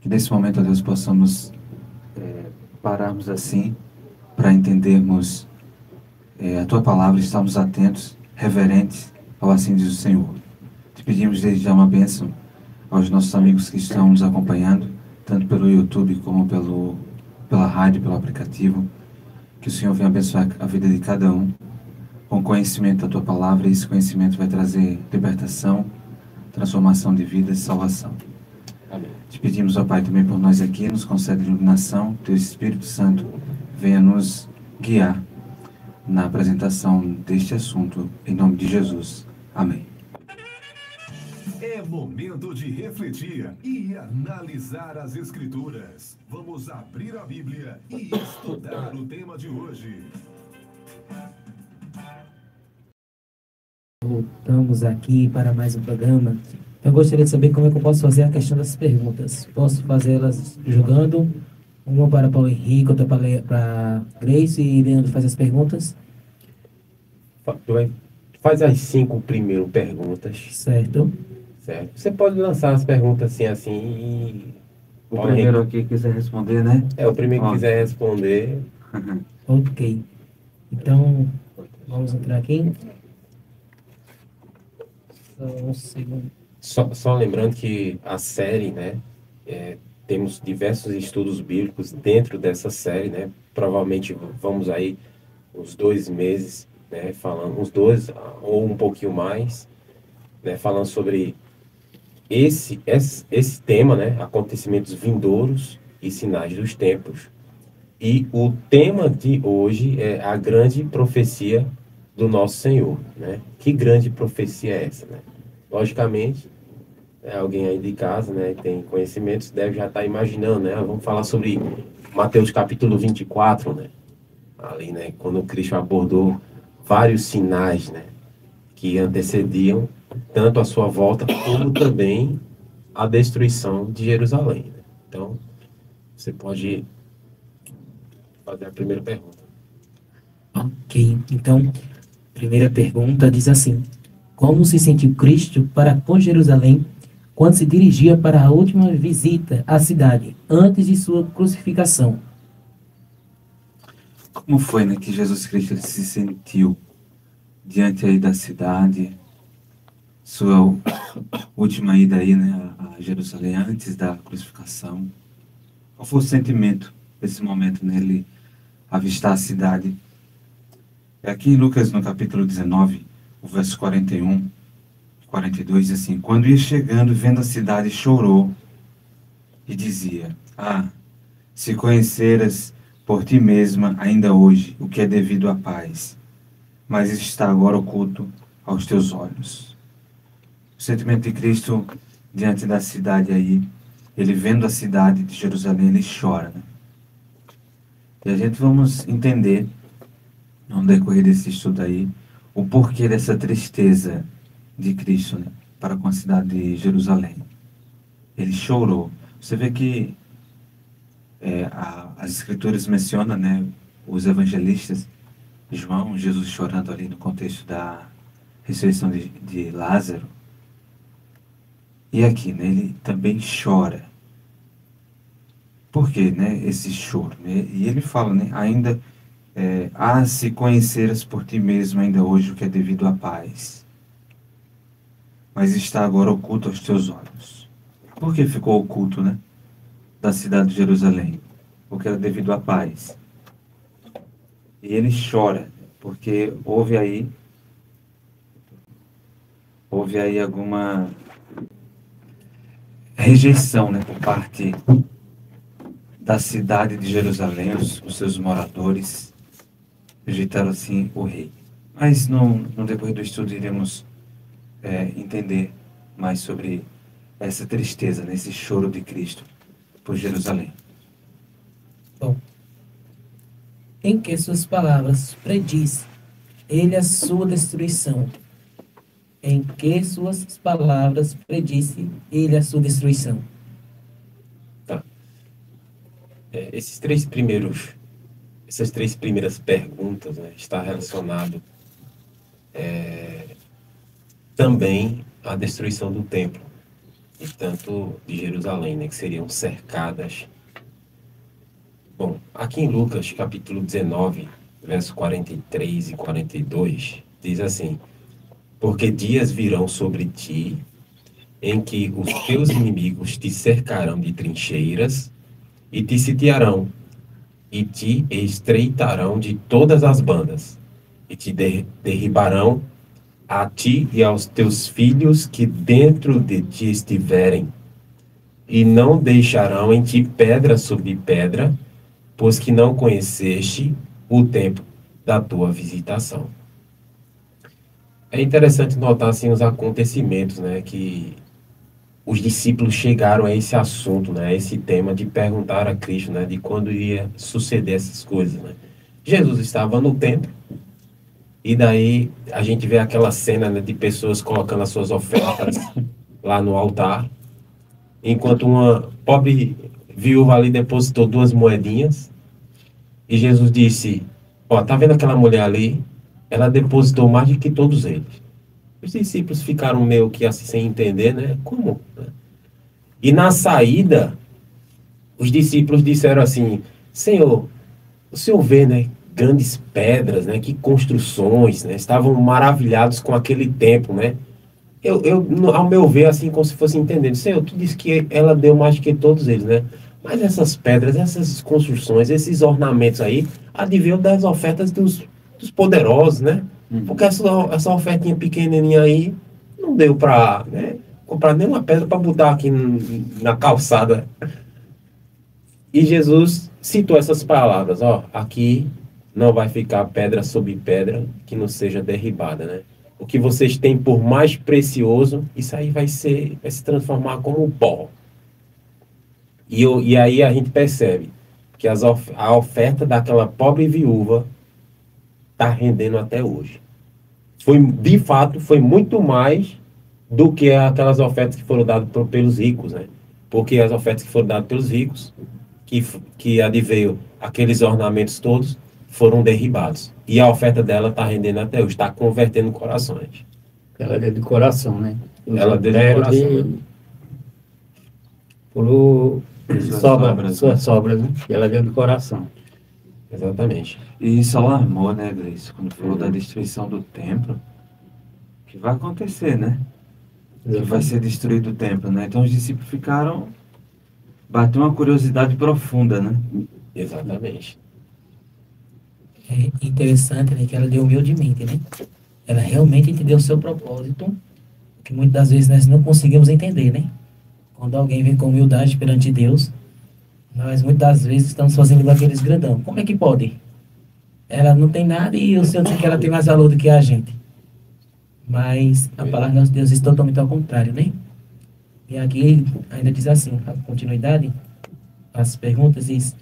Que nesse momento, ó Deus, possamos pararmos assim para entendermos a Tua palavra, estarmos atentos, reverentes ao assim diz o Senhor. Te pedimos desde já uma bênção aos nossos amigos que estão nos acompanhando, tanto pelo YouTube como pela rádio, pelo aplicativo. Que o Senhor venha abençoar a vida de cada um com conhecimento da Tua palavra, e esse conhecimento vai trazer libertação, transformação de vida e salvação. Amém. Te pedimos, ó Pai, também por nós aqui, nos concede iluminação, Teu Espírito Santo venha nos guiar na apresentação deste assunto, em nome de Jesus. Amém. É momento de refletir e analisar as Escrituras. Vamos abrir a Bíblia e estudar o tema de hoje. Voltamos aqui para mais um programa. Eu gostaria de saber como é que eu posso fazer a questão das perguntas. Posso fazê-las jogando? Uma para Paulo Henrique, outra para Grace, e Leandro faz as perguntas. Faz as 5 primeiras perguntas, Certo? certo? Você pode lançar as perguntas assim e... O primeiro aqui quiser responder, né? O primeiro que Ó. quiser responder. Ok. Então, vamos entrar aqui. Só um segundo. Só lembrando que a série, né? Temos diversos estudos bíblicos dentro dessa série, né? Provavelmente vamos aí uns 2 meses, né? Falando, uns 2 ou um pouquinho mais, né? Falando sobre esse tema, né? Acontecimentos vindouros e sinais dos tempos. E o tema de hoje é a grande profecia do nosso Senhor, né? Que grande profecia é essa, né? Logicamente, alguém aí de casa, né, tem conhecimentos, deve já estar imaginando, né? Vamos falar sobre Mateus capítulo 24, né? Ali, né, quando Cristo abordou vários sinais, né, que antecediam tanto a sua volta como também a destruição de Jerusalém, né? Então, você pode fazer a primeira pergunta. Ok. Então, primeira pergunta diz assim: como se sentiu Cristo para com Jerusalém quando se dirigia para a última visita à cidade, antes de sua crucificação? Como foi, né, que Jesus Cristo ele se sentiu diante aí da cidade, sua última ida aí, né, a Jerusalém antes da crucificação? Qual foi o sentimento desse momento nele avistar a cidade? É aqui em Lucas, no capítulo 19, o verso 41, 42, diz assim: quando ia chegando, vendo a cidade, chorou e dizia: ah, se conheceras por ti mesma ainda hoje o que é devido à paz, mas está agora oculto aos teus olhos. O sentimento de Cristo diante da cidade aí, ele vendo a cidade de Jerusalém, ele chora, né? E a gente vamos entender, no decorrer desse estudo aí, o porquê dessa tristeza de Cristo, né, para com a cidade de Jerusalém. Ele chorou. Você vê que as escrituras mencionam, né, os evangelistas, João, Jesus chorando ali no contexto da ressurreição de Lázaro. E aqui, né, ele também chora. Por quê, né, esse choro? Né? E ele fala, né, ainda, se conheceras por ti mesmo ainda hoje o que é devido à paz, mas está agora oculto aos teus olhos. Por que ficou oculto, né, da cidade de Jerusalém? Porque era devido à paz. E ele chora, porque houve aí alguma rejeição, né, por parte da cidade de Jerusalém, os seus moradores rejeitaram assim o rei. Mas no decorrer do estudo iremos entender mais sobre essa tristeza, né, esse choro de Cristo por Jerusalém. Bom, em que suas palavras prediz ele a sua destruição? Em que suas palavras predisse ele a sua destruição? Tá. Essas 3 primeiras perguntas, né, está relacionado também à destruição do templo. e tanto de Jerusalém, né, que seriam cercadas. Bom, aqui em Lucas, capítulo 19, verso 43 e 42, diz assim: porque dias virão sobre ti, em que os teus inimigos te cercarão de trincheiras e te sitiarão, e te estreitarão de todas as bandas, e te derribarão a ti e aos teus filhos que dentro de ti estiverem, e não deixarão em ti pedra sobre pedra, pois que não conheceste o tempo da tua visitação. É interessante notar assim os acontecimentos, né, que os discípulos chegaram a esse assunto, né, a esse tema de perguntar a Cristo, né, de quando ia suceder essas coisas, né. Jesus estava no templo e daí a gente vê aquela cena, né, de pessoas colocando as suas ofertas lá no altar, enquanto uma pobre viúva ali depositou 2 moedinhas e Jesus disse: ó, tá vendo aquela mulher ali? Ela depositou mais do que todos eles. Os discípulos ficaram meio que assim sem entender, né? Como? E na saída, os discípulos disseram assim: Senhor, o Senhor vê, né? Grandes pedras, né? Que construções, né? Estavam maravilhados com aquele templo, né? Ao meu ver, assim, como se fosse entendendo: Senhor, tu disse que ela deu mais do que todos eles, né? Mas essas pedras, essas construções, esses ornamentos aí, advinham das ofertas dos poderosos, né? Porque essa ofertinha pequenininha aí não deu para, né, comprar nenhuma pedra para botar aqui na calçada. E Jesus citou essas palavras: ó, aqui não vai ficar pedra sobre pedra que não seja derribada, né? O que vocês têm por mais precioso, isso aí vai se transformar como pó. E aí a gente percebe que a oferta daquela pobre viúva está rendendo até hoje. De fato, foi muito mais do que aquelas ofertas que foram dadas pelos ricos, né? Porque as ofertas que foram dadas pelos ricos, que adveio aqueles ornamentos todos, foram derribados. E a oferta dela está rendendo até hoje, está convertendo corações. Ela deu de coração, né? Ela deu de coração. Por Suas suas sobras, né? E ela deu de coração. Exatamente. E isso alarmou, né, Gleice? Quando falou da destruição do templo, que vai acontecer, né? Que vai ser destruído o templo, né? Então os discípulos ficaram... Bateu uma curiosidade profunda, né? Exatamente. É interessante, né, que ela deu humildemente, né? Ela realmente entendeu o seu propósito, que muitas das vezes nós não conseguimos entender, né? Quando alguém vem com humildade perante Deus, nós muitas das vezes estamos fazendo igual aqueles grandão. Como é que pode? Ela não tem nada e o Senhor diz que ela tem mais valor do que a gente. Mas a palavra de nosso Deus diz totalmente ao contrário, né? E aqui ainda diz assim, a continuidade, as perguntas diz: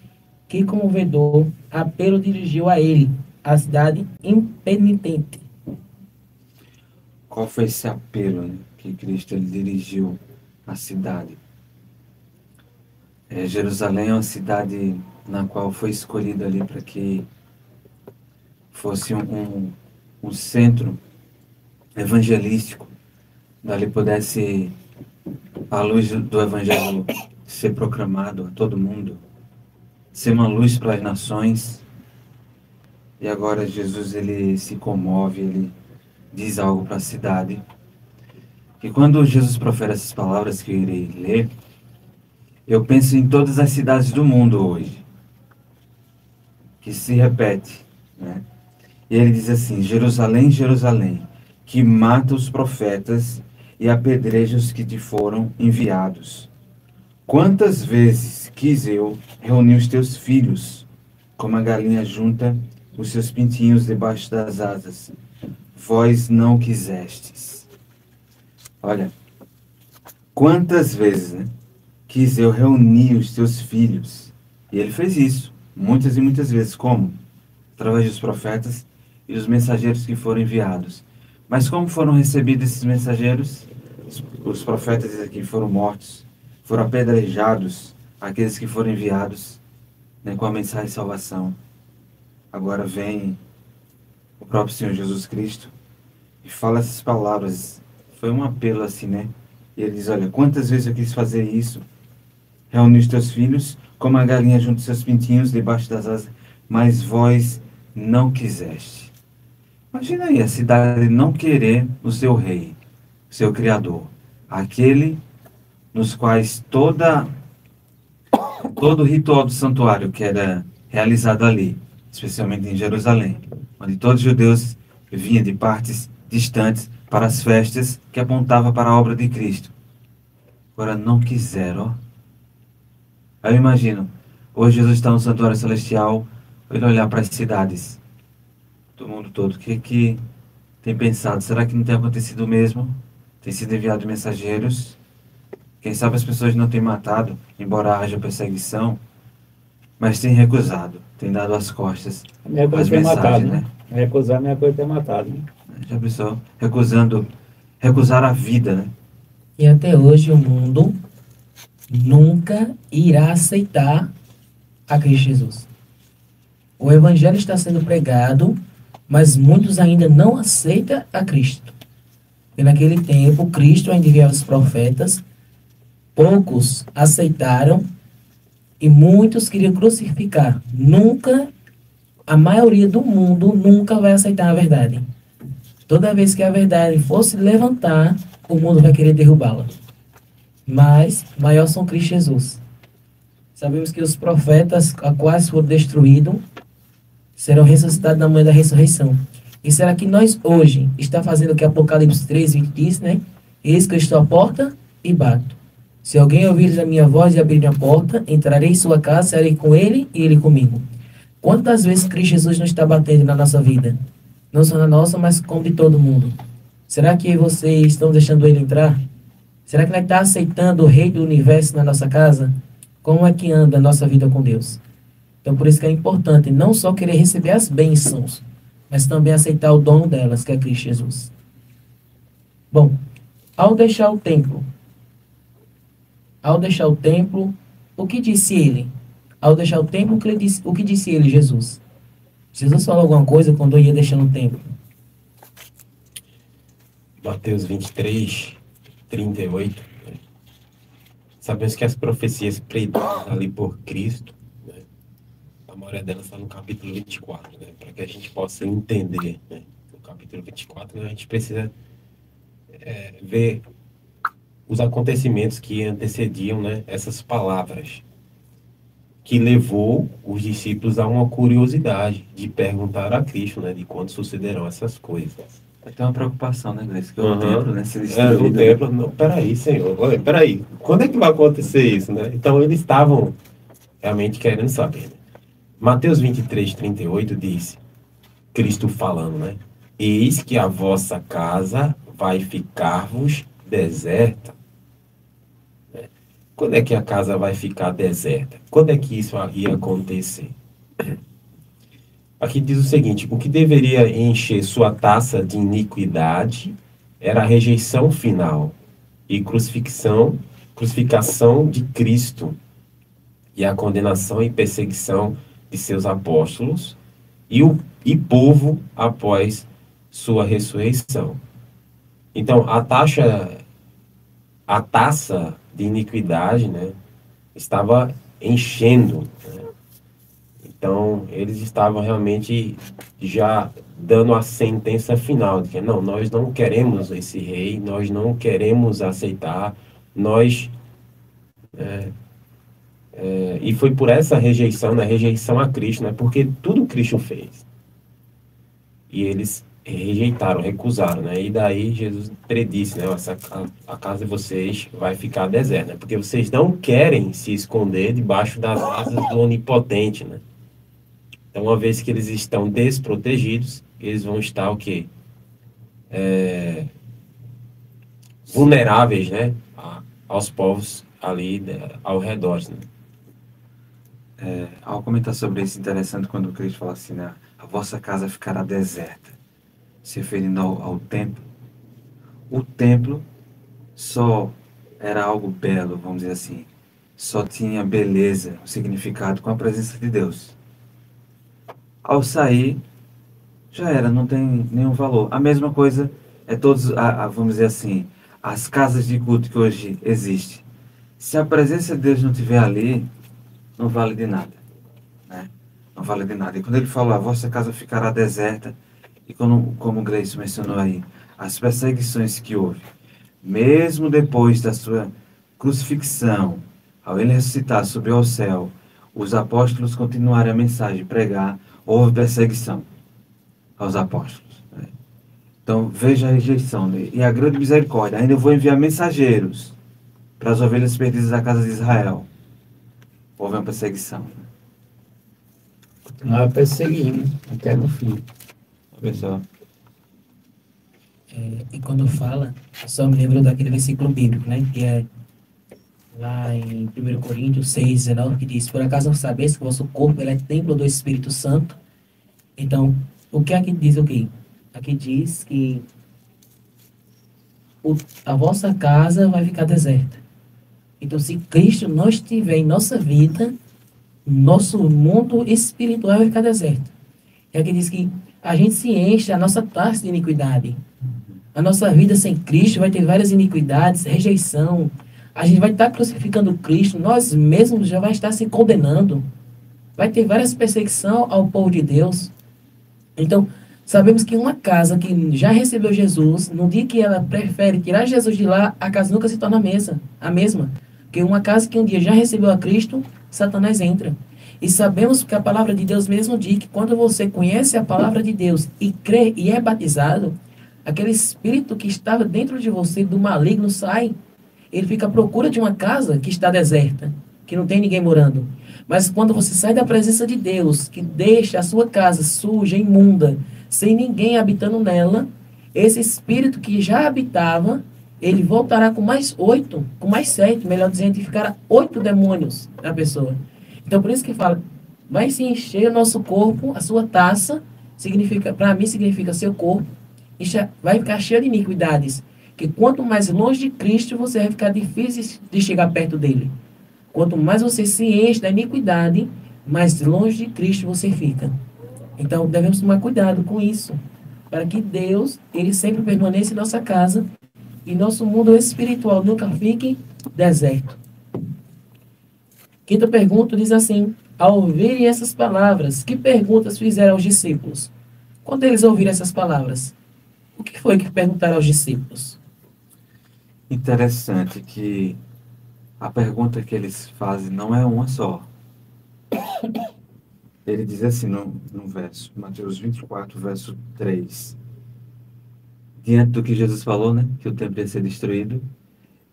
que comovedor apelo dirigiu a ele, a cidade impenitente? Qual foi esse apelo, né, que Cristo ele dirigiu à cidade? Jerusalém é uma cidade na qual foi escolhida ali para que fosse um centro evangelístico, dali pudesse a luz do evangelho ser proclamado a todo mundo, ser uma luz para as nações. E agora Jesus ele se comove, ele diz algo para a cidade. E quando Jesus profere essas palavras que eu irei ler, eu penso em todas as cidades do mundo hoje, que se repete, né? E ele diz assim: Jerusalém, Jerusalém, que mata os profetas e apedreja os que te foram enviados. Quantas vezes quis eu reunir os teus filhos, como a galinha junta os seus pintinhos debaixo das asas, vós não quisestes. Olha, quantas vezes, né, quis eu reunir os teus filhos, e ele fez isso, muitas e muitas vezes. Como? Através dos profetas e os mensageiros que foram enviados. Mas como foram recebidos esses mensageiros? Os profetas aqui foram mortos, foram apedrejados, aqueles que foram enviados, né, com a mensagem de salvação. Agora vem o próprio Senhor Jesus Cristo e fala essas palavras. Foi um apelo assim, né? E ele diz, olha, quantas vezes eu quis fazer isso, reunir os teus filhos, como a galinha junto os seus pintinhos debaixo das asas, mas vós não quiseste. Imagina aí a cidade não querer o seu rei, o seu criador, aquele nos quais todo o ritual do santuário que era realizado ali, especialmente em Jerusalém, onde todos os judeus vinham de partes distantes para as festas que apontavam para a obra de Cristo. Agora não quiseram. Aí eu imagino, hoje Jesus está no santuário celestial, ele olhar para as cidades do mundo todo, o que tem pensado? Será que não tem acontecido o mesmo? Tem sido enviado mensageiros? Quem sabe as pessoas não têm matado, embora haja perseguição, mas têm recusado, têm dado as costas A minha às coisa é ter matado, mensagens, né? Recusar a minha coisa é ter matado, né? Já pensou? Recusar a vida, né? E até hoje o mundo nunca irá aceitar a Cristo Jesus. O evangelho está sendo pregado, mas muitos ainda não aceitam a Cristo. E naquele tempo, Cristo ainda enviava os profetas, poucos aceitaram e muitos queriam crucificar. Nunca, a maioria do mundo nunca vai aceitar a verdade. Toda vez que a verdade fosse levantar, o mundo vai querer derrubá-la. Mas maior são Cristo Jesus. Sabemos que os profetas, a quais foram destruídos, serão ressuscitados na manhã da ressurreição. E será que nós hoje está fazendo o que Apocalipse 3:20 diz, né? Eis que eu estou à porta e bato. Se alguém ouvir a minha voz e abrir a porta, entrarei em sua casa, serei com ele e ele comigo. Quantas vezes Cristo Jesus não está batendo na nossa vida? Não só na nossa, mas como de todo mundo. Será que vocês estão deixando ele entrar? Será que nós está aceitando o Rei do Universo na nossa casa? Como é que anda a nossa vida com Deus? Então, por isso que é importante não só querer receber as bênçãos, mas também aceitar o dono delas, que é Cristo Jesus. Bom, ao deixar o templo, o que disse ele? Ao deixar o templo, o que disse ele, Jesus? Jesus falou alguma coisa quando ia deixando o templo? Mateus 23, 38. Né? Sabemos que as profecias predadas ali por Cristo, né? A maioria delas está no capítulo 24, né? Para que a gente possa entender, né? No capítulo 24, né? A gente precisa ver os acontecimentos que antecediam, né? Essas palavras, que levou os discípulos a uma curiosidade de perguntar a Cristo, né? De quando sucederão essas coisas. Vai ter uma preocupação, né, Grace? Que Uhum. o templo, né? Se O destruído, né? templo, não, peraí, Senhor, olha, peraí, quando é que vai acontecer isso, né? Então eles estavam realmente querendo saber, né? Mateus 23, 38 diz, Cristo falando, né? Eis que a vossa casa vai ficar-vos deserta. Né? Quando é que a casa vai ficar deserta? Quando é que isso ia acontecer? Aqui diz o seguinte, o que deveria encher sua taça de iniquidade era a rejeição final e crucificação de Cristo e a condenação e perseguição de seus apóstolos e povo após sua ressurreição. Então, a taça de iniquidade, né, estava enchendo, né? Então, eles estavam realmente já dando a sentença final, de que não, nós não queremos esse rei, nós não queremos aceitar, e foi por essa rejeição, né, rejeição a Cristo, né, porque tudo Cristo fez. E eles rejeitaram, recusaram, né, e daí Jesus predisse, né, a casa de vocês vai ficar deserta, né, porque vocês não querem se esconder debaixo das asas do Onipotente, né. Então, uma vez que eles estão desprotegidos, eles vão estar o quê? Vulneráveis, né? Aos povos ali ao redor, né? Ao comentar sobre isso, interessante quando o Cristo fala assim, né? A vossa casa ficará deserta, se referindo ao templo. O templo só era algo belo, vamos dizer assim. Só tinha beleza, o significado com a presença de Deus. Ao sair, já era, não tem nenhum valor. A mesma coisa é todos, vamos dizer assim, as casas de culto que hoje existem, se a presença de Deus não estiver ali, não vale de nada, né? Não vale de nada. E quando ele fala, a vossa casa ficará deserta, e como o Gleice mencionou aí, as perseguições que houve, mesmo depois da sua crucifixão, ao ele ressuscitar, subiu ao céu, os apóstolos continuaram a mensagem, pregar, houve perseguição aos apóstolos, né? Então veja a rejeição dele. E a grande misericórdia, ainda eu vou enviar mensageiros para as ovelhas perdidas da casa de Israel. Houve uma perseguição. Nós perseguimos até no fim. Pessoal, E quando fala, eu só me lembro daquele versículo bíblico, né? Que é lá em 1 Coríntios 6:19, que diz: por acaso não sabeis que o vosso corpo ele é templo do Espírito Santo? Então, o que aqui diz o quê? Aqui diz que a vossa casa vai ficar deserta. Então, se Cristo não estiver em nossa vida, nosso mundo espiritual vai ficar deserto. E aqui diz que a gente se enche a nossa taça de iniquidade. A nossa vida sem Cristo vai ter várias iniquidades, rejeição. A gente vai estar crucificando Cristo, nós mesmos já vai estar se condenando. Vai ter várias perseguições ao povo de Deus. Então, sabemos que uma casa que já recebeu Jesus, no dia que ela prefere tirar Jesus de lá, a casa nunca se torna a mesma. Porque uma casa que um dia já recebeu a Cristo, Satanás entra. E sabemos que a palavra de Deus mesmo diz que quando você conhece a palavra de Deus e crê e é batizado, aquele espírito que estava dentro de você do maligno sai. Ele fica à procura de uma casa que está deserta, que não tem ninguém morando. Mas quando você sai da presença de Deus, que deixa a sua casa suja, imunda, sem ninguém habitando nela, esse espírito que já habitava, ele voltará com mais 8, com mais 7, melhor dizendo, e ficará 8 demônios na pessoa. Então, por isso que fala, vai se encher o nosso corpo, a sua taça, significa, para mim significa seu corpo, vai ficar cheio de iniquidades. Que quanto mais longe de Cristo, você vai ficar difícil de chegar perto dele. Quanto mais você se enche da iniquidade, mais longe de Cristo você fica. Então, devemos tomar cuidado com isso, para que Deus, ele sempre permaneça em nossa casa e nosso mundo espiritual nunca fique deserto. Quinta pergunta diz assim: ao ouvirem essas palavras, que perguntas fizeram aos discípulos? Quando eles ouviram essas palavras, o que foi que perguntaram aos discípulos? interessante que a pergunta que eles fazem não é uma só. Ele diz assim no verso, Mateus 24, verso 3. Diante do que Jesus falou, né, que o templo ia ser destruído,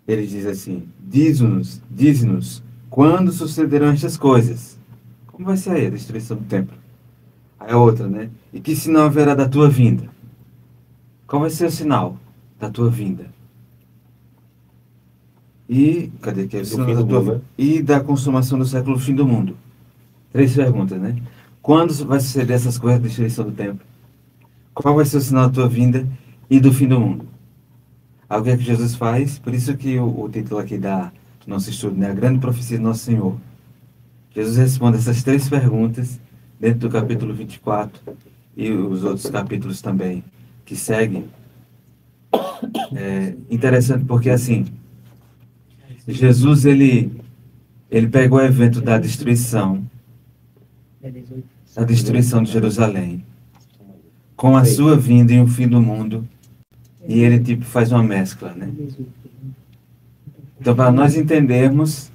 ele diz assim: dize-nos, quando sucederão estas coisas? Como vai ser aí a destruição do templo? Aí a outra, né? E que sinal haverá da tua vinda? Qual vai ser o sinal da tua vinda? E, cadê que é o sinal da tua vinda? E da consumação do século, fim do mundo. 3 perguntas, né? Quando vai suceder essas coisas, a destruição do templo? Qual vai ser o sinal da tua vinda e do fim do mundo? Algo que Jesus faz, por isso que o título aqui do nosso estudo, né? A grande profecia do nosso Senhor. Jesus responde essas 3 perguntas dentro do capítulo 24 e os outros capítulos também que seguem. É interessante porque, assim, Jesus, ele pegou o evento da destruição de Jerusalém, com a sua vinda e o fim do mundo, e ele tipo faz uma mescla, né? Então, para nós entendermos,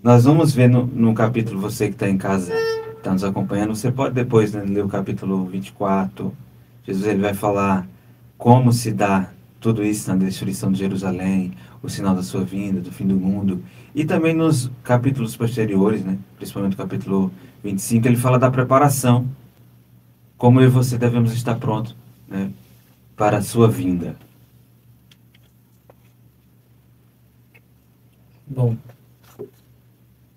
nós vamos ver no capítulo, você que está em casa, está nos acompanhando, você pode depois, né, ler o capítulo 24, Jesus ele vai falar como se dá tudo isso na destruição de Jerusalém, o sinal da sua vinda, do fim do mundo, e também nos capítulos posteriores, né, principalmente o capítulo 25, ele fala da preparação, como eu e você devemos estar prontos, né, para a sua vinda. Bom,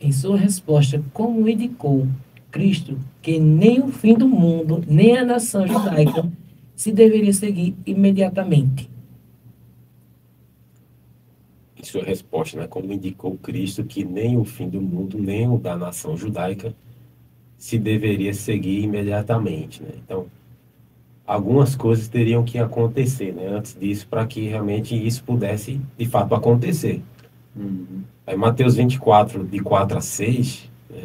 em sua resposta, como indicou Cristo que nem o fim do mundo, nem a nação judaica se deveria seguir imediatamente? Em sua resposta, né, como indicou Cristo que nem o fim do mundo, nem o da nação judaica se deveria seguir imediatamente, né? Então, algumas coisas teriam que acontecer, né, antes disso, para que realmente isso pudesse, de fato, acontecer. Aí, Mateus 24, de 4 a 6, né,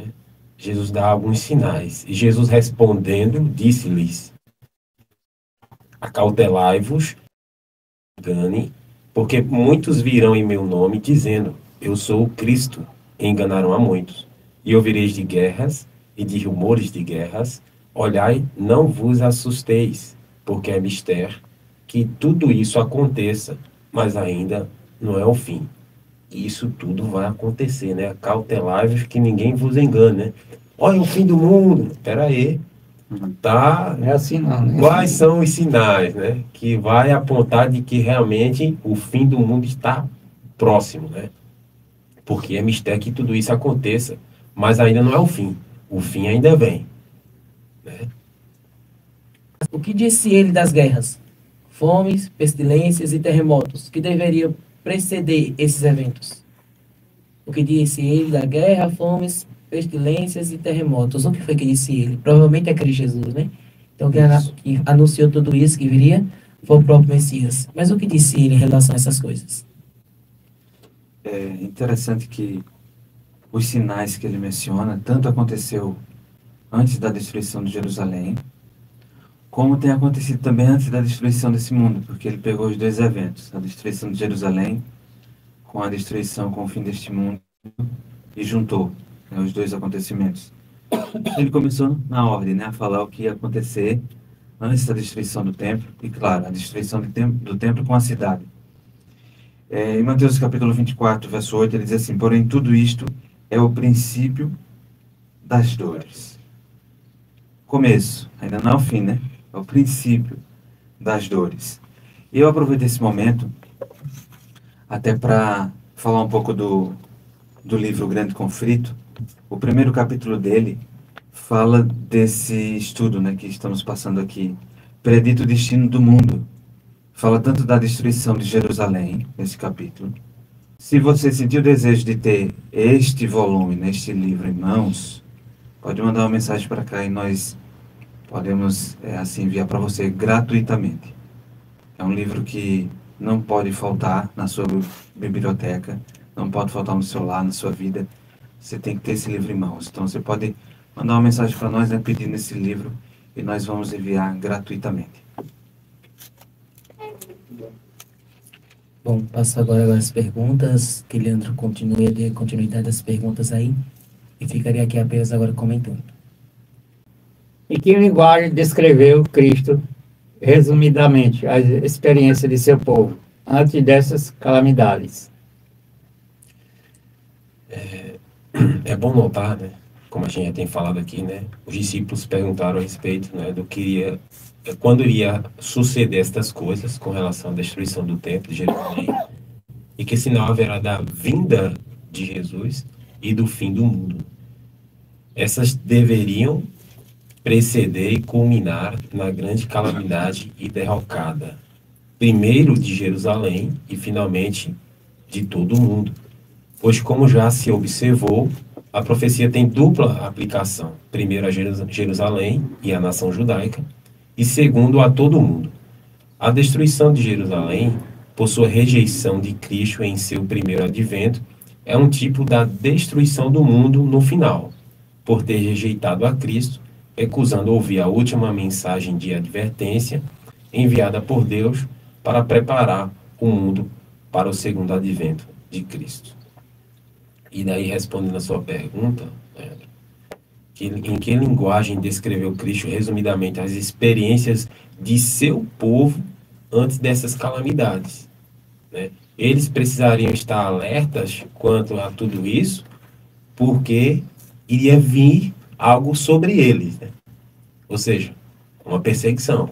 Jesus dá alguns sinais. E Jesus respondendo, disse-lhes: acautelai-vos, engane, porque muitos virão em meu nome, dizendo: eu sou o Cristo, e enganarão a muitos. E ouvireis de guerras e de rumores de guerras. Olhai, não vos assusteis, porque é mister que tudo isso aconteça, mas ainda não é o fim. Isso tudo vai acontecer, né? Cautelai-vos que ninguém vos engane, né? Olha o fim do mundo. Espera aí. Tá? Não é assim não, né? Quais são os sinais, né? Que vai apontar de que realmente o fim do mundo está próximo, né? Porque é mistério que tudo isso aconteça, mas ainda não é o fim. O fim ainda vem. O que disse ele das guerras? Fomes, pestilências e terremotos, que deveriam preceder esses eventos. O que disse ele da guerra, fomes, pestilências e terremotos? O que foi que disse ele? Provavelmente é Cristo Jesus, né? Então, que anunciou tudo isso que viria foi o próprio Messias. Mas o que disse ele em relação a essas coisas? É interessante que os sinais que ele menciona, tanto aconteceu antes da destruição de Jerusalém, como tem acontecido também antes da destruição desse mundo, porque ele pegou os dois eventos, a destruição de Jerusalém com a destruição, com o fim deste mundo, e juntou, né, os dois acontecimentos. Ele começou na ordem, né, a falar o que ia acontecer antes da destruição do templo, e claro, a destruição do templo com a cidade. Em Mateus capítulo 24, verso 8, ele diz assim: porém tudo isto é o princípio das dores. Começo, ainda não é o fim, né? É o princípio das dores. E eu aproveito esse momento até para falar um pouco do livro Grande Conflito. O primeiro capítulo dele fala desse estudo, né, que estamos passando aqui, Predito o Destino do Mundo. Fala tanto da destruição de Jerusalém, nesse capítulo. Se você sentir o desejo de ter este volume, neste livro em mãos, pode mandar uma mensagem para cá e nós podemos assim enviar para você gratuitamente. É um livro que não pode faltar na sua biblioteca, não pode faltar no seu lar, na sua vida. Você tem que ter esse livro em mãos. Então você pode mandar uma mensagem para nós, né, pedindo esse livro, e nós vamos enviar gratuitamente. Bom, passo agora as perguntas, que Leandro continue a dar continuidade das perguntas aí, e ficaria aqui apenas agora comentando. Em que linguagem descreveu Cristo, resumidamente, a experiência de seu povo antes dessas calamidades? É bom notar, né, como a gente já tem falado aqui, né, os discípulos perguntaram a respeito, né, do que quando iria suceder estas coisas com relação à destruição do templo de Jerusalém, e que sinal haverá da vinda de Jesus e do fim do mundo. Essas deveriam preceder e culminar na grande calamidade e derrocada, primeiro de Jerusalém e finalmente de todo o mundo. Pois, como já se observou, a profecia tem dupla aplicação, primeiro a Jerusalém e a nação judaica, e segundo a todo o mundo. A destruição de Jerusalém, por sua rejeição de Cristo em seu primeiro advento, é um tipo da destruição do mundo no final, por ter rejeitado a Cristo, recusando ouvir a última mensagem de advertência enviada por Deus para preparar o mundo para o segundo advento de Cristo. E daí, respondendo a sua pergunta, em que linguagem descreveu Cristo resumidamente as experiências de seu povo antes dessas calamidades, né? Eles precisariam estar alertas quanto a tudo isso, porque iria vir algo sobre eles, né? Ou seja, uma perseguição.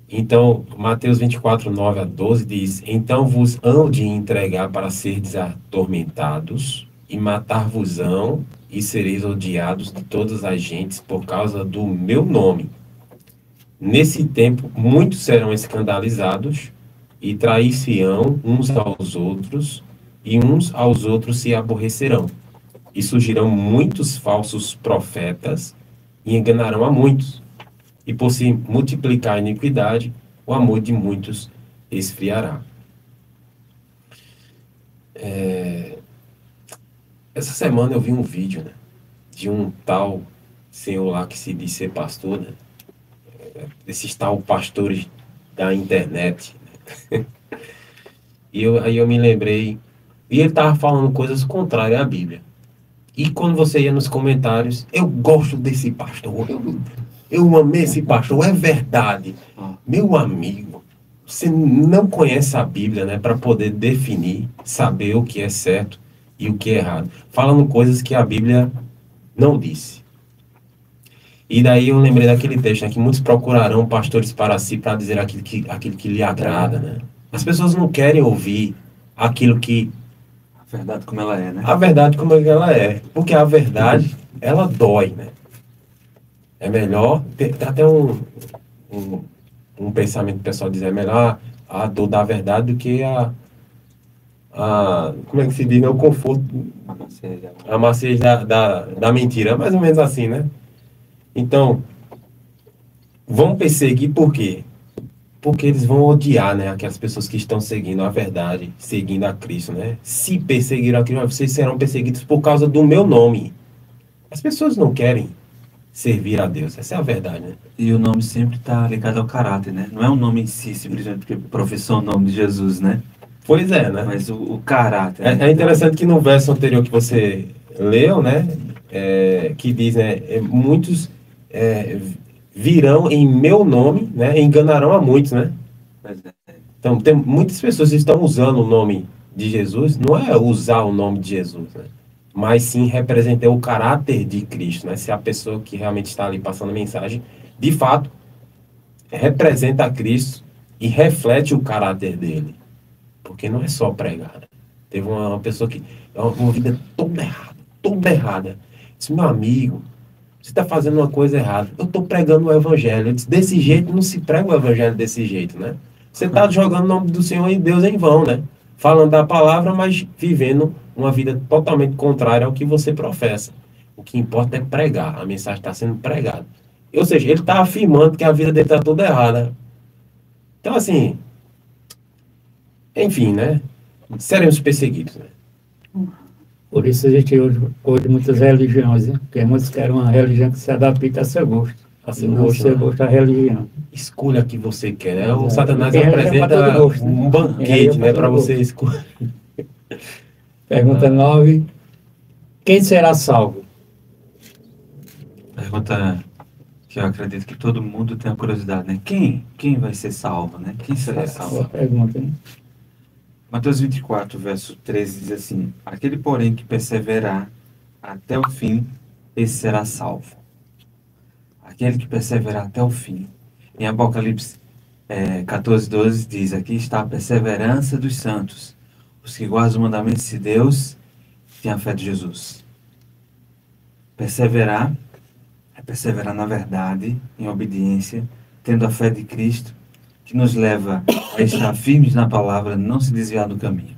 Então, Mateus 24, 9 a 12 diz: então vos hão de entregar para seres atormentados, e matar-vos-ão, e sereis odiados de todas as gentes por causa do meu nome. Nesse tempo, muitos serão escandalizados, e trair-se-ão uns aos outros, e uns aos outros se aborrecerão. E surgirão muitos falsos profetas, e enganarão a muitos. e por se multiplicar a iniquidade, o amor de muitos esfriará. Essa semana eu vi um vídeo, né, de um tal senhor lá que se diz ser pastor, né, esses tal pastores da internet. Né? Aí eu me lembrei, e ele estava falando coisas contrárias à Bíblia. E quando você ia nos comentários, eu gosto desse pastor, eu amei esse pastor, é verdade. Meu amigo, você não conhece a Bíblia, né, para poder definir, saber o que é certo e o que é errado. Falando coisas que a Bíblia não disse. E daí eu lembrei daquele texto, né, que muitos procurarão pastores para si para dizer aquilo que lhe agrada, né? As pessoas não querem ouvir aquilo que... A verdade como ela é, né? A verdade como ela é. Porque a verdade, ela dói, né? É melhor... Tem até um pensamento pessoal dizer, é melhor a dor da verdade do que como é que se diz, né? O conforto, a maciez da mentira. Mais ou menos assim, né? Então, vão perseguir por quê? Porque eles vão odiar, né, aquelas pessoas que estão seguindo a verdade, seguindo a Cristo, né? Se perseguiram a Cristo, vocês serão perseguidos por causa do meu nome. As pessoas não querem servir a Deus, essa é a verdade, né? E o nome sempre está ligado ao caráter, né? Não é um nome em si, simplesmente porque professou o nome de Jesus, né? Pois é, né? Mas o caráter. É interessante que no verso anterior que você leu, né, que diz, né, muitos virão em meu nome, né, enganarão a muitos, né? Então, tem muitas pessoas que estão usando o nome de Jesus, não é usar o nome de Jesus, né? Mas sim representar o caráter de Cristo, né? Se a pessoa que realmente está ali passando a mensagem, de fato, representa a Cristo e reflete o caráter dele. Porque não é só pregar, né? Teve uma pessoa que uma vida toda errada. Disse, meu amigo, você está fazendo uma coisa errada. Eu estou pregando o evangelho. Eu disse, desse jeito não se prega o evangelho desse jeito, né? Você está jogando o nome do Senhor e Deus em vão, né? Falando da palavra, mas vivendo uma vida totalmente contrária ao que você professa. O que importa é pregar. A mensagem está sendo pregada. Ou seja, ele está afirmando que a vida dele está toda errada. Então, assim, enfim, né? Seremos perseguidos, né? Por isso existe hoje muitas religiões, né? Porque muitos querem uma religião que se adapte a seu gosto. A seu Não gosto, seu né? gosto da religião. Escolha a que você quer, né? O Exato. Satanás Tem religião pra apresenta todo gosto, né? um Tem banquete, religião né? pra Para todo você gosto. escolher. Pergunta 9. Quem será salvo? Pergunta que eu acredito que todo mundo tem a curiosidade, né? Quem vai ser salvo, né? Quem será Boa salvo? pergunta, né? Mateus 24, verso 13 diz assim: aquele, porém, que perseverar até o fim, esse será salvo. Aquele que perseverar até o fim. Em Apocalipse 14, 12 diz: aqui está a perseverança dos santos, os que guardam os mandamentos de Deus e têm a fé de Jesus. Perseverar é perseverar na verdade, em obediência, tendo a fé de Cristo, que nos leva a estar firmes na palavra, não se desviar do caminho.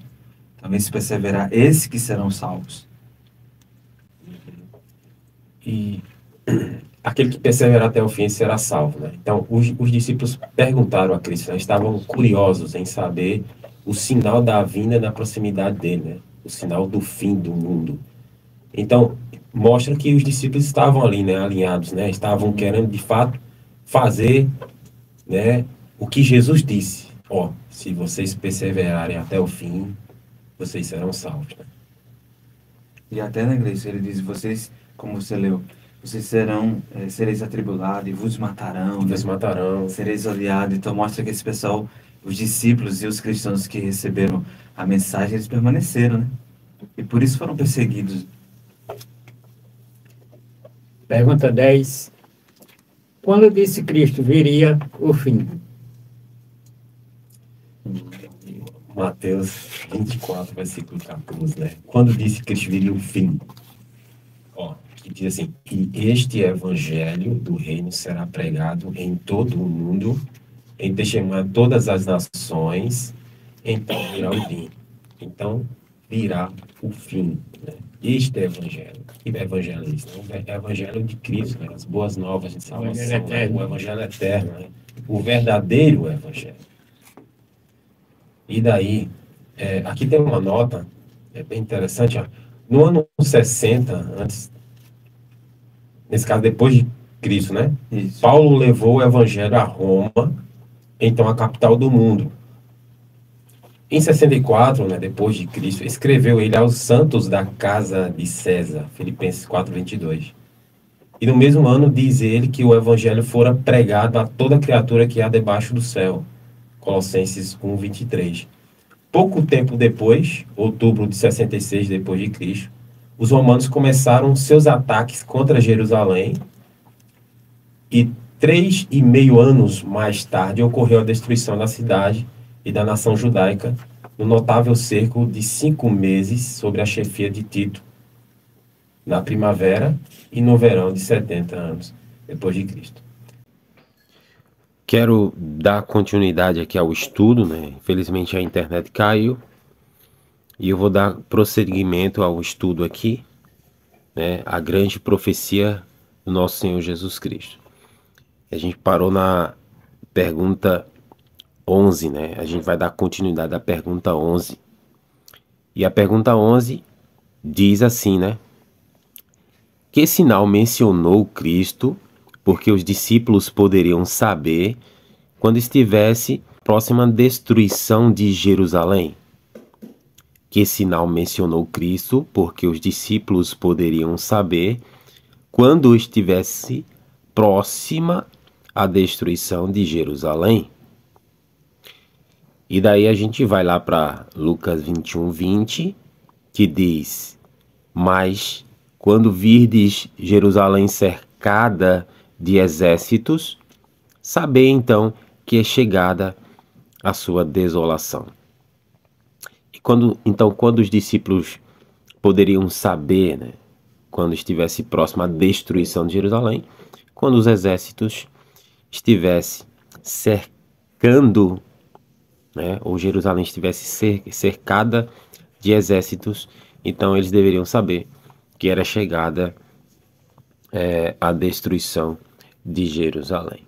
Também se perseverar, esses que serão salvos. E aquele que perseverar até o fim será salvo, né? Então, os discípulos perguntaram a Cristo, né? Estavam curiosos em saber o sinal da vinda na proximidade dele, né? O sinal do fim do mundo. Então, mostra que os discípulos estavam ali, né? Alinhados, né? Estavam querendo, de fato, fazer, né? O que Jesus disse. Ó, se vocês perseverarem até o fim, vocês serão salvos, né? E até na igreja ele diz: vocês, como você leu, vocês sereis atribulados e vos matarão, né? Vos matarão. Sereis odiados. Então mostra que esse pessoal, os discípulos e os cristãos que receberam a mensagem, eles permaneceram, né? E por isso foram perseguidos. Pergunta 10. Quando disse Cristo viria o fim? Mateus 24, versículo 14, né? Quando disse que Cristo viria o fim. Ó, que diz assim: e este evangelho do reino será pregado em todo o mundo, em testemunha a todas as nações, então virá o fim. Então virá o fim, né? Este evangelho. Que evangelho é esse? O evangelho de Cristo, né? As boas novas de salvação, Evangelho né? eterno. O evangelho eterno, né? O verdadeiro evangelho. E daí, aqui tem uma nota, bem interessante, ó. No ano 60, antes, nesse caso depois de Cristo, né? Isso. Paulo levou o evangelho a Roma, então a capital do mundo. Em 64, né, depois de Cristo, escreveu ele aos santos da casa de César, Filipenses 4:22. E no mesmo ano diz ele que o evangelho fora pregado a toda criatura que há debaixo do céu, Colossenses 1:23. Pouco tempo depois, outubro de 66 depois de Cristo, os romanos começaram seus ataques contra Jerusalém e 3,5 anos mais tarde ocorreu a destruição da cidade e da nação judaica no notável cerco de 5 meses sob a chefia de Tito, na primavera e no verão de 70 anos depois de Cristo. Quero dar continuidade aqui ao estudo, né? Infelizmente a internet caiu e eu vou dar prosseguimento ao estudo aqui, né? A grande profecia do nosso Senhor Jesus Cristo. A gente parou na pergunta 11, né? A gente vai dar continuidade à pergunta 11. E a pergunta 11 diz assim, né? Que sinal mencionou Cristo porque os discípulos poderiam saber quando estivesse próxima à destruição de Jerusalém? Que sinal mencionou Cristo porque os discípulos poderiam saber quando estivesse próxima à destruição de Jerusalém? E daí a gente vai lá para Lucas 21:20, que diz: mas quando virdes Jerusalém cercada de exércitos, sabei então que é chegada a sua desolação. E quando os discípulos poderiam saber, né, quando estivesse próximo à destruição de Jerusalém, quando os exércitos estivessem cercando, né, ou Jerusalém estivesse cercada de exércitos, então eles deveriam saber que era chegada a destruição de Jerusalém.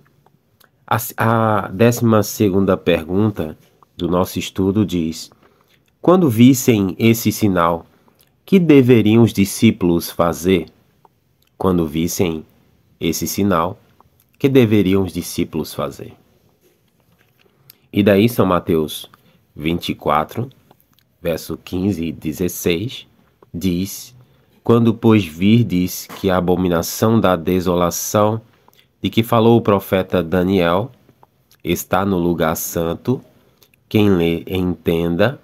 A 12ª pergunta do nosso estudo diz: quando vissem esse sinal, que deveriam os discípulos fazer? Quando vissem esse sinal, que deveriam os discípulos fazer? E daí São Mateus 24, verso 15 e 16, diz: quando, pois, virdes que a abominação da desolação de que falou o profeta Daniel está no lugar santo, quem lê entenda,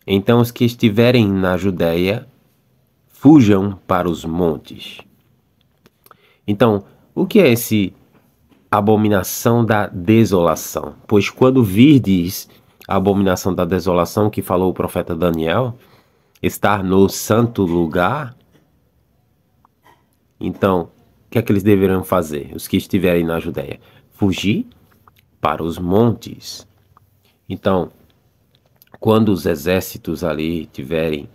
então os que estiverem na Judéia fujam para os montes. Então, o que é esse abominação da desolação? Pois quando virdes a abominação da desolação que falou o profeta Daniel, estar no santo lugar, então, o que é que eles deverão fazer, os que estiverem na Judéia? Fugir para os montes. Então, quando os exércitos ali estiverem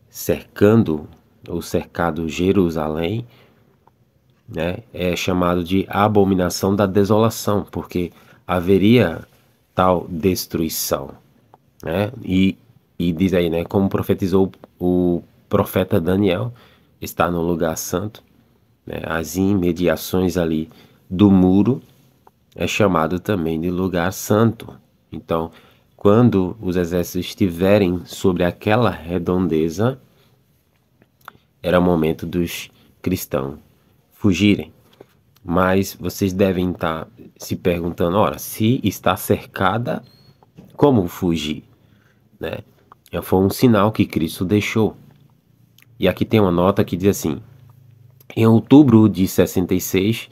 cercando ou cercado Jerusalém, né, é chamado de abominação da desolação, porque haveria tal destruição, né? E diz aí, né, como profetizou o profeta Daniel, está no lugar santo, né, as imediações ali do muro é chamado também de lugar santo. Então, quando os exércitos estiverem sobre aquela redondeza, era momento dos cristãos fugirem. Mas vocês devem estar se perguntando, ora, se está cercada, como fugir? Né? Foi um sinal que Cristo deixou. E aqui tem uma nota que diz assim: em outubro de 66,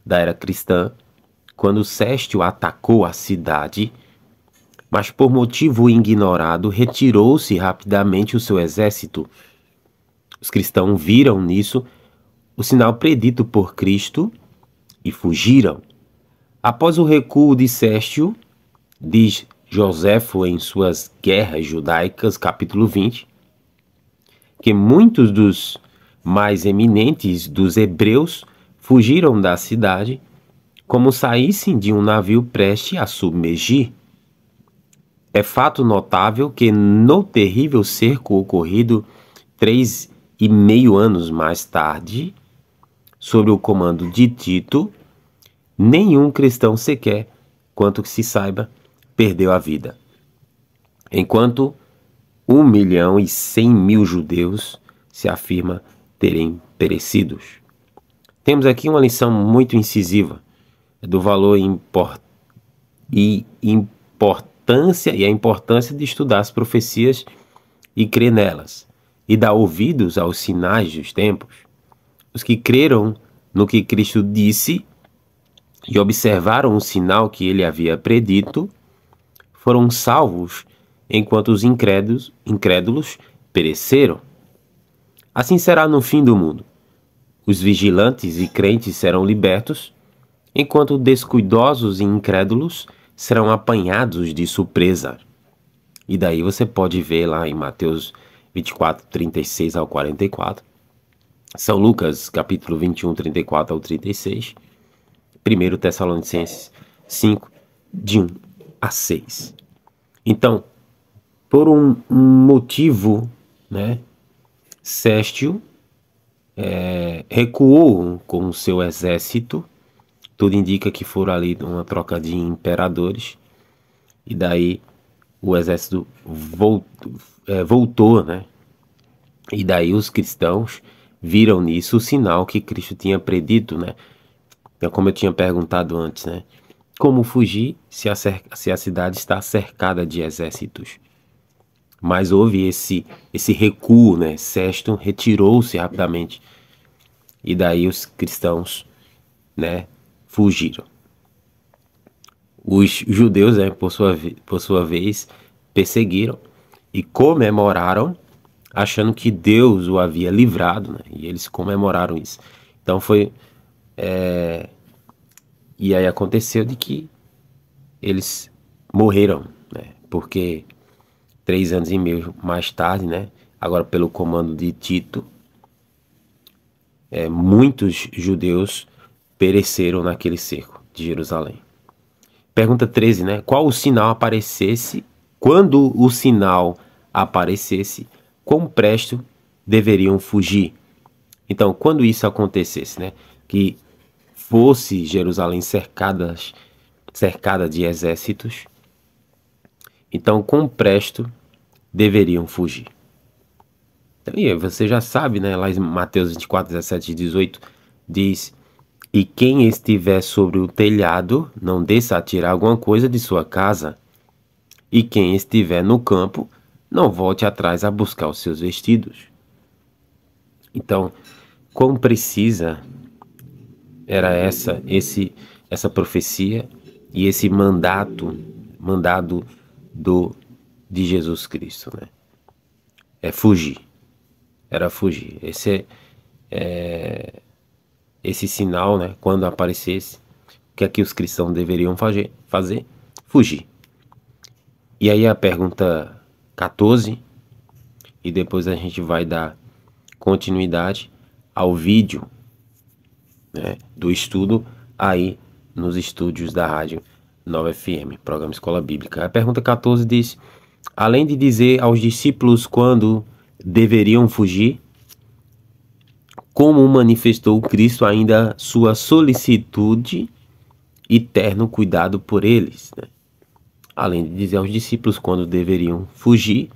da era cristã, quando Sestio atacou a cidade, mas por motivo ignorado, retirou-se rapidamente o seu exército. Os cristãos viram nisso o sinal predito por Cristo e fugiram. Após o recuo de Sestio, diz Joséfo em suas Guerras Judaicas, capítulo 20, que muitos dos mais eminentes dos hebreus fugiram da cidade, como saíssem de um navio preste a submergir. É fato notável que no terrível cerco ocorrido 3,5 anos mais tarde, sob o comando de Tito, nenhum cristão sequer, quanto que se saiba, perdeu a vida. Enquanto 1.100.000 judeus se afirma terem perecidos. Temos aqui uma lição muito incisiva do valor e a importância de estudar as profecias e crer nelas, e dar ouvidos aos sinais dos tempos. Os que creram no que Cristo disse e observaram o sinal que ele havia predito foram salvos, enquanto os incrédulos pereceram. Assim será no fim do mundo. Os vigilantes e crentes serão libertos, enquanto descuidosos e incrédulos serão apanhados de surpresa. E daí você pode ver lá em Mateus 24, 36 ao 44, São Lucas, capítulo 21, 34 ao 36, 1 Tessalonicenses 5, de 1 a 6. Então, por um motivo, né, Sestio recuou com o seu exército. Tudo indica que foram ali uma troca de imperadores, e daí o exército voltou, né? E daí os cristãos viram nisso o sinal que Cristo tinha predito, né? Então, como eu tinha perguntado antes, né? Como fugir se a cidade está cercada de exércitos? Mas houve esse recuo, né? Sestio retirou-se rapidamente, e daí os cristãos, né, fugiram. Os judeus, né, por sua vez, perseguiram e comemoraram, achando que Deus o havia livrado, né, e eles comemoraram isso. Então e aí aconteceu de que eles morreram, né, porque 3 anos e meio mais tarde, né, agora pelo comando de Tito, muitos judeus pereceram naquele cerco de Jerusalém. Pergunta 13, né? Qual o sinal aparecesse? Quando o sinal aparecesse, quão presto deveriam fugir? Então, quando isso acontecesse, né? Que fosse Jerusalém cercada de exércitos, então, quão presto deveriam fugir? Então, e você já sabe, né? Lá em Mateus 24, 17 e 18, diz: e quem estiver sobre o telhado, não desça a tirar alguma coisa de sua casa. E quem estiver no campo, não volte atrás a buscar os seus vestidos. Então, quão precisa era essa profecia e esse mandado de Jesus Cristo, né? Fugir. Era fugir. Esse sinal, né, quando aparecesse, o que é que os cristãos deveriam fazer? Fugir. E aí a pergunta 14, e depois a gente vai dar continuidade ao vídeo, né, do estudo aí nos estúdios da Rádio Nova FM, programa Escola Bíblica. A pergunta 14 diz: além de dizer aos discípulos quando deveriam fugir, como manifestou Cristo ainda sua solicitude e terno cuidado por eles, né? Além de dizer aos discípulos quando deveriam fugir,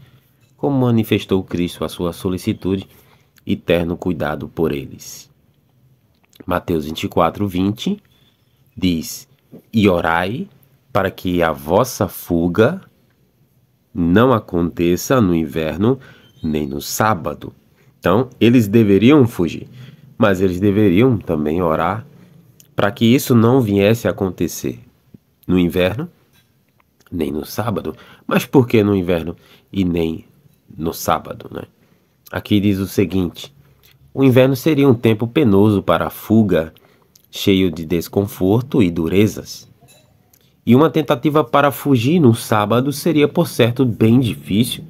como manifestou Cristo a sua solicitude e terno cuidado por eles. Mateus 24, 20 diz: e orai para que a vossa fuga não aconteça no inverno nem no sábado. Então, eles deveriam fugir, mas eles deveriam também orar para que isso não viesse a acontecer no inverno, nem no sábado. Mas por que no inverno e nem no sábado, né? Aqui diz o seguinte: o inverno seria um tempo penoso para a fuga, cheio de desconforto e durezas. E uma tentativa para fugir no sábado seria, por certo, bem difícil.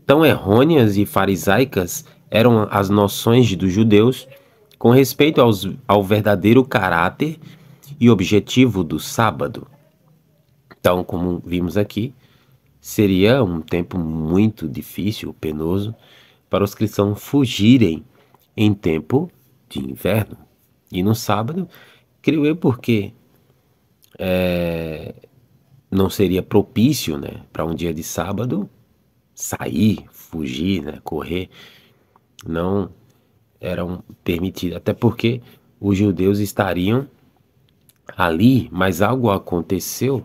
Tão errôneas e farisaicas eram as noções dos judeus com respeito ao verdadeiro caráter e objetivo do sábado. Então, como vimos aqui, seria um tempo muito difícil, penoso, para os cristãos fugirem em tempo de inverno. E no sábado, creio eu, porque não seria propício, né, para um dia de sábado sair, fugir, né, correr. Não eram permitidos, até porque os judeus estariam ali, mas algo aconteceu.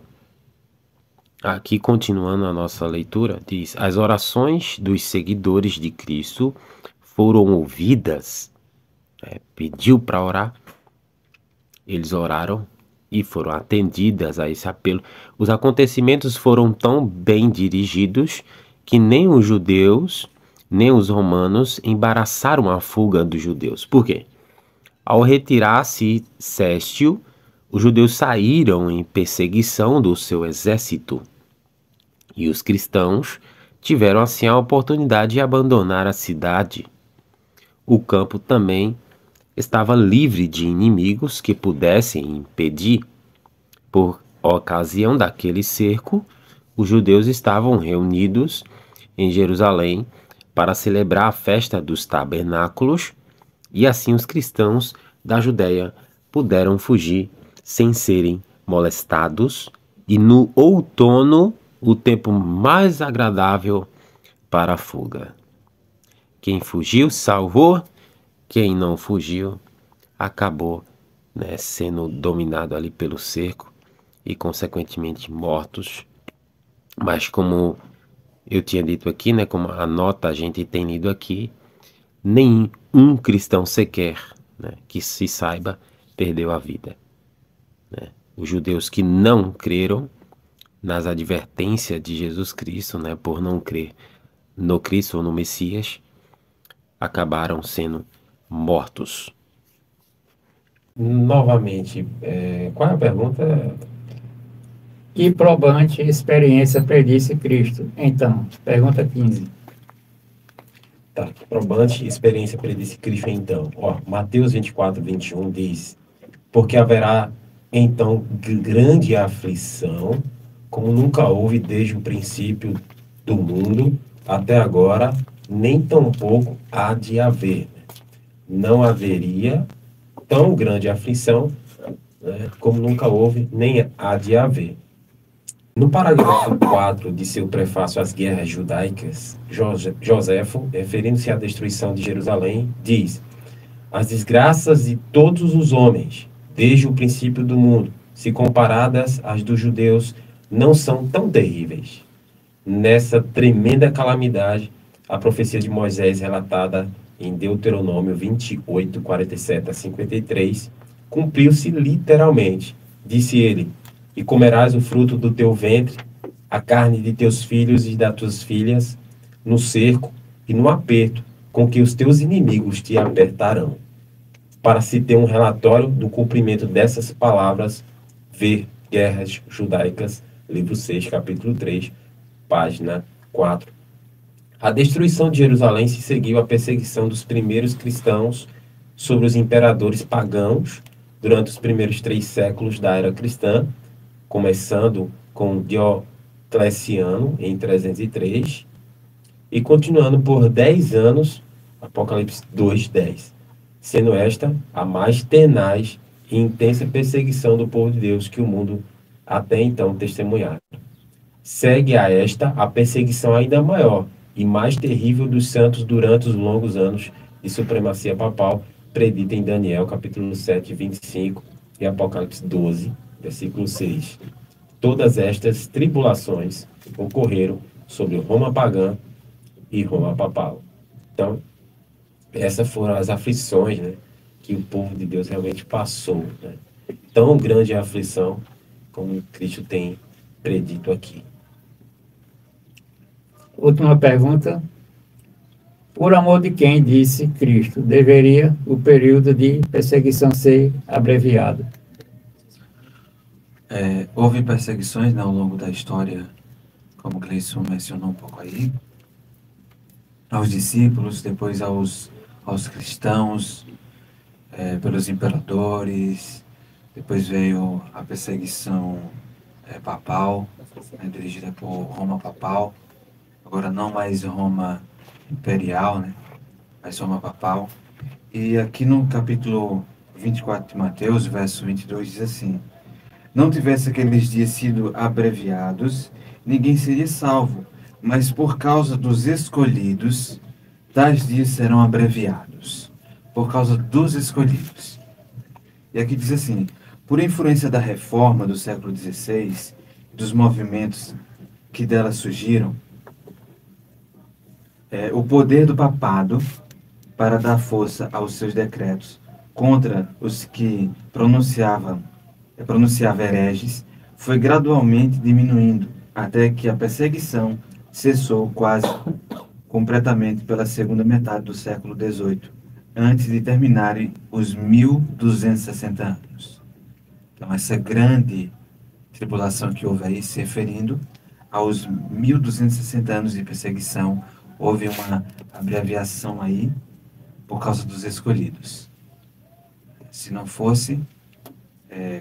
Aqui, continuando a nossa leitura, diz: as orações dos seguidores de Cristo foram ouvidas. Pediu para orar, eles oraram e foram atendidas a esse apelo. Os acontecimentos foram tão bem dirigidos que nem os judeus, nem os romanos embaraçaram a fuga dos judeus. Por quê? Ao retirar-se Céstio, os judeus saíram em perseguição do seu exército. E os cristãos tiveram assim a oportunidade de abandonar a cidade. O campo também estava livre de inimigos que pudessem impedir. Por ocasião daquele cerco, os judeus estavam reunidos em Jerusalém para celebrar a festa dos tabernáculos, e assim os cristãos da Judéia puderam fugir sem serem molestados, e no outono, o tempo mais agradável para a fuga. Quem fugiu, salvou. Quem não fugiu, acabou, né, sendo dominado ali pelo cerco e, consequentemente, mortos. Mas como eu tinha dito aqui, né, como a nota a gente tem lido aqui, nenhum cristão sequer, né, que se saiba, perdeu a vida, né? Os judeus que não creram nas advertências de Jesus Cristo, né, por não crer no Cristo ou no Messias, acabaram sendo mortos. Novamente, qual é a pergunta? Que probante experiência predisse Cristo? Então, pergunta 15. Tá, que probante experiência predisse Cristo então. Ó, Mateus 24, 21 diz: porque haverá então grande aflição, como nunca houve desde o princípio do mundo até agora, nem tampouco há de haver. Não haveria tão grande aflição, né, como nunca houve, nem há de haver. No parágrafo 4 de seu prefácio às Guerras Judaicas, Joséfo, referindo-se à destruição de Jerusalém, diz: as desgraças de todos os homens, desde o princípio do mundo, se comparadas às dos judeus, não são tão terríveis. Nessa tremenda calamidade, a profecia de Moisés, relatada em Deuteronômio 28, 47 a 53, cumpriu-se literalmente. Disse ele: e comerás o fruto do teu ventre, a carne de teus filhos e das tuas filhas, no cerco e no aperto com que os teus inimigos te apertarão. Para se ter um relatório do cumprimento dessas palavras, ver Guerras Judaicas, livro 6, capítulo 3, página 4. A destruição de Jerusalém se seguiu à perseguição dos primeiros cristãos sobre os imperadores pagãos durante os primeiros 3 séculos da era cristã, começando com Diocleciano em 303 e continuando por 10 anos, Apocalipse 2:10, sendo esta a mais tenaz e intensa perseguição do povo de Deus que o mundo até então testemunhara. Segue a esta a perseguição ainda maior e mais terrível dos santos durante os longos anos de supremacia papal, predita em Daniel, capítulo 7, 25 e Apocalipse 12, versículo 6. Todas estas tribulações ocorreram sobre Roma pagã e Roma papal. Então, essas foram as aflições, né, que o povo de Deus realmente passou, né? Tão grande a aflição como Cristo tem predito aqui. Última pergunta. Por amor de quem, disse Cristo, deveria o período de perseguição ser abreviado? Houve perseguições, né, ao longo da história, como o Gleison mencionou um pouco aí. aos discípulos, depois aos cristãos, pelos imperadores, depois veio a perseguição papal, dirigida por Roma papal, agora não mais Roma imperial, né, mas Roma papal. E aqui no capítulo 24 de Mateus, verso 22, diz assim: não tivesse aqueles dias sido abreviados, ninguém seria salvo, mas por causa dos escolhidos, tais dias serão abreviados. Por causa dos escolhidos. E aqui diz assim: por influência da reforma do século XVI, dos movimentos que dela surgiram, o poder do papado para dar força aos seus decretos contra os que pronunciava hereges foi gradualmente diminuindo, até que a perseguição cessou quase completamente pela segunda metade do século XVIII, antes de terminarem os 1260 anos. Então, essa grande tribulação que houve aí, se referindo aos 1260 anos de perseguição, houve uma abreviação aí por causa dos escolhidos. Se não fosse,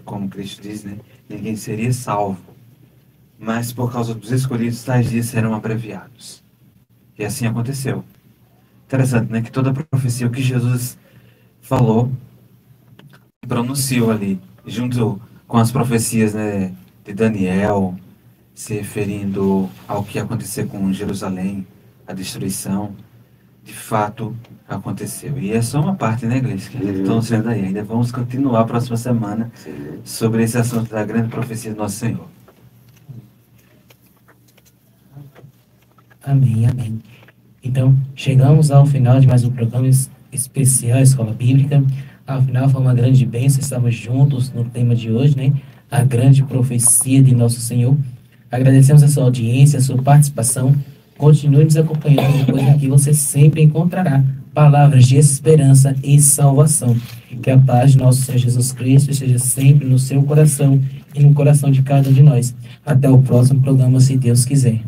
como Cristo diz, né, ninguém seria salvo. Mas por causa dos escolhidos, tais dias serão abreviados. E assim aconteceu. Interessante, né, que toda a profecia, o que Jesus falou, pronunciou ali, junto com as profecias, né, de Daniel, se referindo ao que ia acontecer com Jerusalém, a destruição, de fato aconteceu. E é só uma parte, né, igreja, que estamos vendo aí. Ainda vamos continuar a próxima semana sobre esse assunto da grande profecia do nosso Senhor. Amém, amém. Então, chegamos ao final de mais um programa especial Escola Bíblica. Afinal, foi uma grande bênção, estamos juntos no tema de hoje, né? A grande profecia de nosso Senhor. Agradecemos a sua audiência, a sua participação. Continue nos acompanhando, pois aqui você sempre encontrará palavras de esperança e salvação. Que a paz de nosso Senhor Jesus Cristo esteja sempre no seu coração e no coração de cada um de nós. Até o próximo programa, se Deus quiser.